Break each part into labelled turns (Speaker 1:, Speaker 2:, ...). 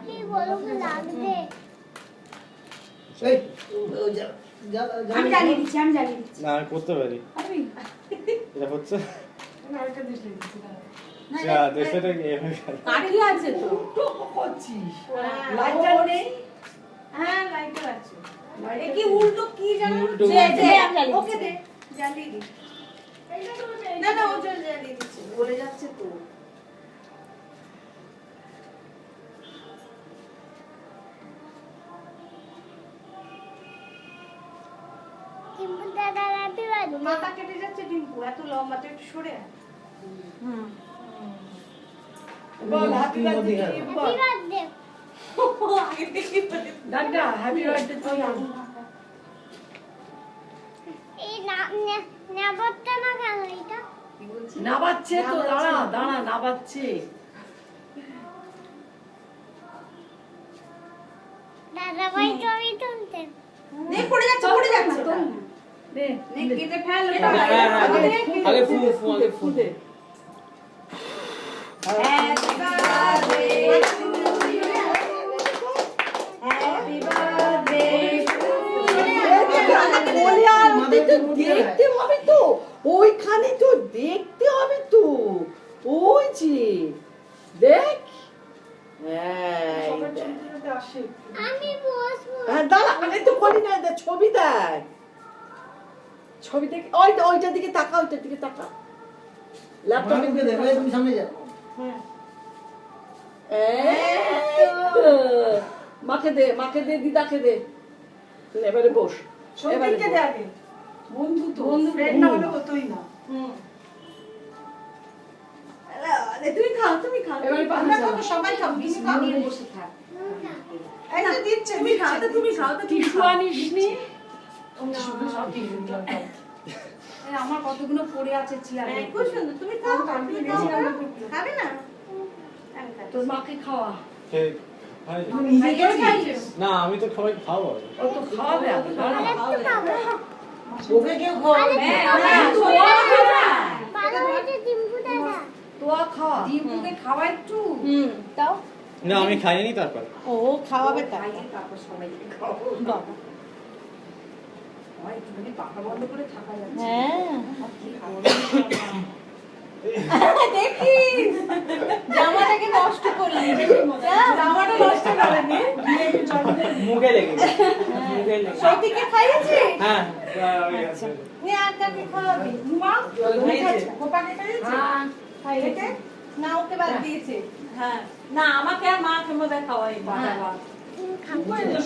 Speaker 1: কি বলো কি লাগবে
Speaker 2: এই
Speaker 3: আমি জ্বালিয়ে দিচ্ছি
Speaker 4: না আমি করতে পারি এটা হচ্ছে দেশটা
Speaker 3: কাঠি আছে তো
Speaker 2: করছিস
Speaker 3: লাইটার নেই হ্যাঁ লাইটার আছে এ কি উল্টো কি জানো
Speaker 4: উল্টো।
Speaker 3: ওকে দে জ্বালিয়ে দি না না ও জ্বালিয়ে দিচ্ছে বলে যাচ্ছে তো
Speaker 1: টিম্পু দাদা হ্যাপি বার্থডে
Speaker 3: মাথা কেটে যাচ্ছে ডিম্পু এত লম্বা তো একটু সরে আয় বল হ্যাপি বার্থডে
Speaker 1: হ্যাপি বার্থডে
Speaker 3: আগে থেকে
Speaker 2: দাদা হ্যাপি বার্থডে তুই
Speaker 1: এই না নেবতে না কেন এটা
Speaker 2: নাবাচ্ছে তো দাঁড়া দাঁড়া নাবাচ্ছে
Speaker 1: দাদা ভাই ছবি তুলতে
Speaker 3: নে পড়ে যাচ্ছে
Speaker 2: নে
Speaker 3: নে কেটে ফেল
Speaker 4: আগে ফু আগে ফু দে
Speaker 3: হ্যাপি বার্থডে হ্যাপি বার্থডে
Speaker 2: দেখতে হবে তো ওইখানে তো দেখতে হবে তো ওই যে দেখ হ্যাঁ
Speaker 1: আমি বসবো
Speaker 2: দাঁড়া আমি তো বলি না ছবি দেখ ছবি দেখ ওইটার দিকে তাকা ওইটার দিকে তাকা ল্যাপটপে
Speaker 5: দে ভাই তুমি সামনে যাও
Speaker 2: মাকে দে দিদাকে দে এবারে বস
Speaker 3: সৌভিককে দে আগে বন্ধু তো বন্ধু ফ্রেন্ড না হলে হতোই না আরে তুমি খাও
Speaker 2: এবারে পানি
Speaker 3: আমরা
Speaker 2: চালা।
Speaker 3: খাবো সবাই খাও বেশি খাও নিয়ে বসে থাক এই যে দিচ্ছে তুমি খাও তো
Speaker 2: টিস্যু আনিস নি
Speaker 3: আমার কতগুলো পড়ে আছে চেয়ারে খুব সুন্দর তুমি খাও খাবে না
Speaker 2: তোর মাকে খাওয়া
Speaker 4: না আমি তো সবাই খাবো
Speaker 2: ও তো খাওয়াবে আগে, দাঁড়া।
Speaker 5: ওকে কেউ খাওয়াবে
Speaker 1: ভালো হয়েছে টিম্পু দাদা
Speaker 2: তোয়া খাওয়া
Speaker 3: ডিম্পুকে খাওয়া একটু
Speaker 2: তাও
Speaker 4: না আমি খাইনি তারপর
Speaker 3: ও খাওয়াবে তারপর সবাইকে খাওয়াবো বাবা একটুখানি পাখা বন্ধ করে থাকা যাচ্ছে দেখিস জামাটাকে নষ্ট করলি জামাটা নষ্ট করেনি
Speaker 4: মুখে লেগেছে মুখে লেগেছে
Speaker 3: সৌভিককে খাইয়েছি
Speaker 4: হ্যাঁ হয়ে গেছে
Speaker 3: নে আর কাকে খাওয়াবি মা কোপাকে খাইয়েছি খাইয়েছে না ওকে বাদ দিয়েছে হ্যাঁ না আমাকে আর মাকে মজা খাওয়াই বাবা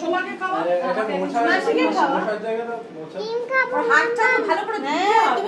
Speaker 3: সোমাকে খাওয়া
Speaker 4: এটা মোছা
Speaker 3: মাসিকে খাওয়া
Speaker 4: মোছার জায়গাটা মোছা
Speaker 1: টিম খাবো
Speaker 3: হাতটা ভালো করে ধুতে হবে